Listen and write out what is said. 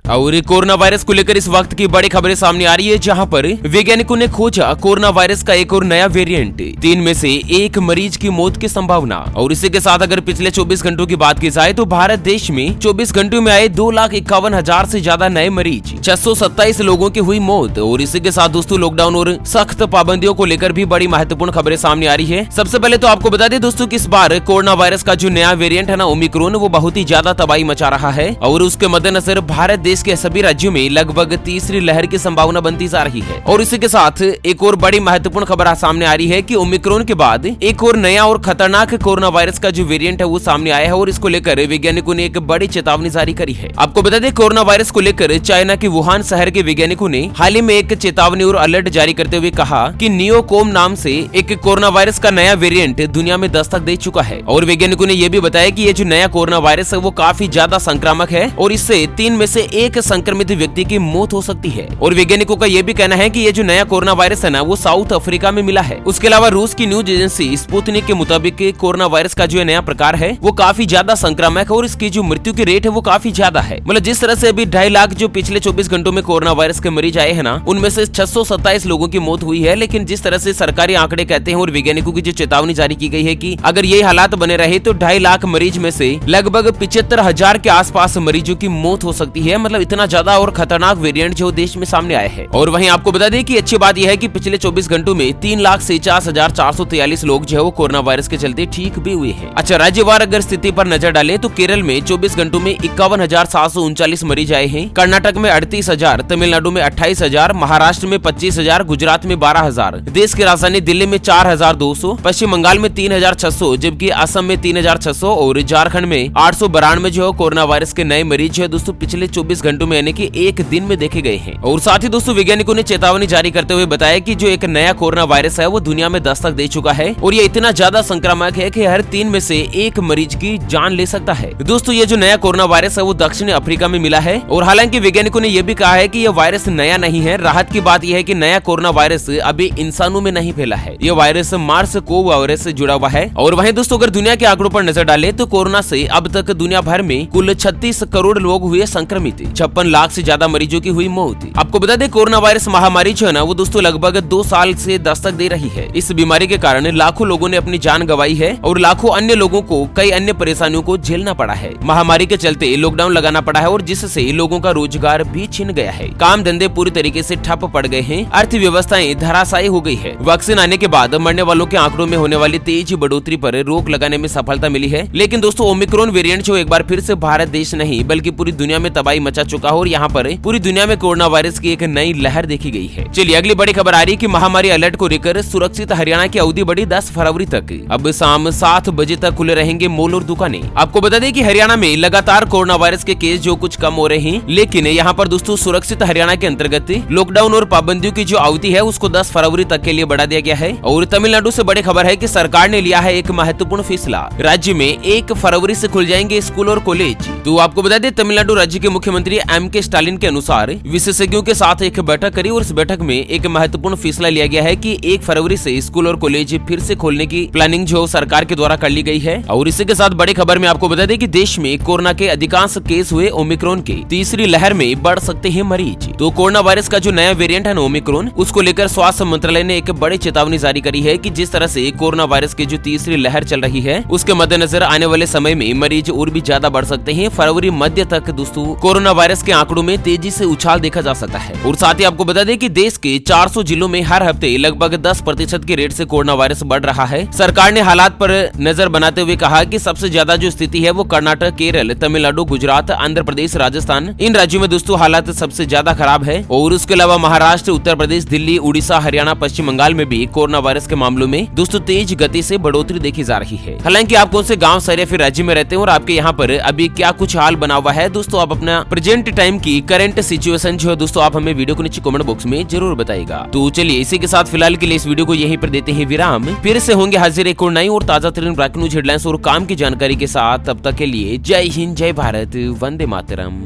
और corona virus को लेकर इस वक्त की बड़ी खबरें सामने आ रही है, जहां पर वैज्ञानिकों ने खोजा कोरोना वायरस का एक और नया वेरिएंट। 3 में से 1 मरीज की मौत की संभावना। और इसी के साथ अगर पिछले 24 घंटों की बात की जाए तो भारत देश में 24 घंटों में आए 2,51,000 से ज्यादा नए मरीज, 627 लोगों की हुई मौत। और इसी के साथ दोस्तों लॉकडाउन और सख्त पाबंदियों को लेकर भी बड़ी महत्वपूर्ण खबरें सामने आ रही है। सबसे पहले तो आपको बता दें दोस्तों कि इस बार कोरोना वायरस का जो नया वेरिएंट है ना, ओमिक्रॉन, वो बहुत ही ज्यादा तबाही मचा रहा है। और उसके मद्देनजर भारत देश के सभी राज्यों में लगभग तीसरी लहर की संभावना बनती जा रही है। और इसी के साथ एक और बड़ी महत्वपूर्ण खबर सामने आ रही है कि ओमिक्रॉन के बाद एक और नया और खतरनाक कोरोना वायरस का जो वेरिएंट है वो सामने आया है। और इसको लेकर वैज्ञानिकों ने एक बड़ी चेतावनी जारी करी है। आपको बता दें कोरोना वायरस को लेकर चाइना के वुहान शहर के वैज्ञानिकों ने हाल ही में एक चेतावनी और अलर्ट जारी करते हुए कहा कि नियोकोम नाम से एक कोरोना वायरस का नया वेरिएंट दुनिया में दस्तक दे चुका है। और वैज्ञानिकों ने यह भी बताया कि ये जो नया कोरोना वायरस है वो काफी ज्यादा संक्रामक है और इससे 3 में से 1 संक्रमित व्यक्ति की मौत हो सकती है। और वैज्ञानिकों का यह भी कहना है कि ये जो नया कोरोना वायरस है ना, वो साउथ अफ्रीका में मिला है। उसके अलावा रूस की न्यूज एजेंसी स्पुतनिक के मुताबिक कोरोना वायरस का जो नया प्रकार है वो काफी ज्यादा संक्रामक है और इसकी जो मृत्यु की रेट है वो काफी ज्यादा है। मतलब जिस तरह से अभी 2.5 लाख जो पिछले 24 घंटों में कोरोना वायरस के मरीज आए हैं ना, उनमें से 627 लोगों की मौत हुई है। लेकिन जिस तरह से सरकारी आंकड़े कहते हैं और वैज्ञानिकों की जो चेतावनी जारी की गई है कि अगर ये हालात बने रहे तो 2.5 लाख मरीज में से लगभग 75,000 के आसपास मरीजों की मौत हो सकती है। मतलब इतना ज्यादा और खतरनाक वेरिएंट जो देश में सामने आया है। और वहीं आपको बता दें कि अच्छी बात यह है कि पिछले 24 घंटों में 3,49,443 लोग जो है वो कोरोना वायरस के चलते ठीक भी हुए हैं। अच्छा, राज्यवार अगर स्थिति पर नजर डालें तो केरल में 24 घंटों में 51,739 मरीज आए हैं, कर्नाटक में 38,000, तमिलनाडु में 28,000, महाराष्ट्र में 25,000, गुजरात में 12,000, देश की राजधानी दिल्ली में 4,200, पश्चिम बंगाल में 3,600, जबकि असम में 3,600 और झारखंड में 892 जो कोरोना वायरस के नए मरीज जो है दोस्तों पिछले 24 घंटों में यानी कि एक दिन में देखे गए हैं। और साथ ही दोस्तों वैज्ञानिकों ने चेतावनी जारी करते हुए बताया कि जो एक नया कोरोना वायरस है वो दुनिया में दस्तक दे चुका है और ये इतना ज्यादा संक्रामक है कि हर 3 में से 1 मरीज की जान ले सकता है। दोस्तों ये जो नया कोरोना वायरस है वो दक्षिण अफ्रीका में मिला है। और हालांकि वैज्ञानिकों ने यह भी कहा है कि यह वायरस नया नहीं है। राहत की बात यह है कि नया कोरोना वायरस अभी इंसानों में नहीं फैला है। यह वायरस मार्स कोव वायरस से जुड़ा हुआ है। और वहीं दोस्तों अगर दुनिया के आंकड़ों पर नजर डालें तो कोरोना से अब तक दुनिया भर में कुल 36 करोड़ लोग हुए संक्रमित, 56 लाख से ज्यादा मरीजों की हुई मौत। आपको बता दें कोरोना वायरस महामारी जो है ना वो दोस्तों लगभग 2 साल से दस्तक दे रही है। इस बीमारी के कारण लाखों लोगों ने अपनी जान गंवाई है और लाखों अन्य लोगों को कई अन्य परेशानियों को झेलना पड़ा है। महामारी के चलते लॉकडाउन लगाना पड़ा है और जिससे लोगों का रोजगार भी छिन गया है। काम धंधे पूरी तरीके से ठप पड़ गए हैं, अर्थव्यवस्थाएं धराशायी हो गई है। वैक्सीन आने के बाद मरने वालों के आंकड़ों में होने वाली तेज बढ़ोतरी पर रोक लगाने में सफलता मिली है। लेकिन दोस्तों ओमिक्रॉन वेरिएंट जो एक बार फिर से भारत देश नहीं बल्कि पूरी दुनिया में तबाही मचा चुका है और यहाँ पर पूरी दुनिया में कोरोना वायरस की एक नई लहर देखी गई है। चलिए अगली बड़ी खबर आ रही है कि महामारी अलर्ट को लेकर सुरक्षित हरियाणा की अवधि बढ़ी 10 फरवरी तक। अब शाम 7 बजे तक खुले रहेंगे मॉल और दुकानें। आपको बता दें कि हरियाणा में लगातार कोरोना वायरस के केस जो कुछ कम हो रहे हैं, लेकिन यहाँ पर दोस्तों सुरक्षित हरियाणा के अंतर्गत लॉकडाउन और पाबंदियों की जो अवधि है उसको 10 फरवरी तक के लिए बढ़ा दिया गया है। और तमिलनाडु से बड़ी खबर है कि सरकार ने लिया है एक महत्वपूर्ण फैसला। राज्य में 1 फरवरी से खुल जाएंगे स्कूल और कॉलेज। तो आपको बता दें तमिलनाडु राज्य के मुख्यमंत्री M.K. स्टालिन के अनुसार विशेषज्ञों के साथ एक बैठक करी और इस बैठक में एक महत्वपूर्ण फैसला लिया गया है कि 1 फरवरी से स्कूल और कॉलेज फिर से खोलने की प्लानिंग जो सरकार के द्वारा कर ली गई है। और इसी के साथ बड़ी खबर में आपको बता दें कि देश में कोरोना के अधिकांश केस हुए ओमिक्रॉन के, तीसरी लहर में बढ़ सकते हैं मरीज। तो कोरोना वायरस का जो नया वेरिएंट है ओमिक्रॉन, उसको लेकर स्वास्थ्य मंत्रालय ने एक बड़ी चेतावनी जारी करी है कि जिस तरह से कोरोना वायरस की जो तीसरी लहर चल रही है उसके मद्देनजर आने वाले समय में मरीज और भी ज्यादा बढ़ सकते हैं। फरवरी मध्य तक दोस्तों कोरोना वायरस के आंकड़ों में तेजी से उछाल देखा जा सकता है। और साथ ही आपको बता दें कि देश के 400 जिलों में हर हफ्ते लगभग 10% के रेट से कोरोना वायरस बढ़ रहा है। सरकार ने हालात पर नजर बनाते हुए कहा कि सबसे ज्यादा जो स्थिति है वो कर्नाटक, केरल, तमिलनाडु, गुजरात, आंध्र प्रदेश, राजस्थान, इन राज्यों में दोस्तों हालात सबसे ज्यादा खराब है। और उसके अलावा महाराष्ट्र, उत्तर प्रदेश, दिल्ली, उड़ीसा, हरियाणा, पश्चिम बंगाल में भी कोरोना वायरस के मामलों में दोस्तों तेज गति से बढ़ोतरी देखी जा रही है। हालांकि आप कौन से गाँव, शहर या फिर राज्य में रहते हैं और आपके यहाँ पर अभी क्या कुछ हाल बना हुआ है दोस्तों, आप अपना प्रेजेंट टाइम की करंट सिचुएशन जो है दोस्तों आप हमें वीडियो को नीचे कमेंट बॉक्स में जरूर बताइएगा। तो चलिए इसी के साथ फिलहाल के लिए इस वीडियो को यहीं पर देते हैं विराम। फिर से होंगे हाजिर एक और नई और ताजा तरीन ब्रेकिंग न्यूज हेडलाइंस और काम की जानकारी के साथ। तब तक के लिए जय हिंद, जय भारत, वंदे मातरम।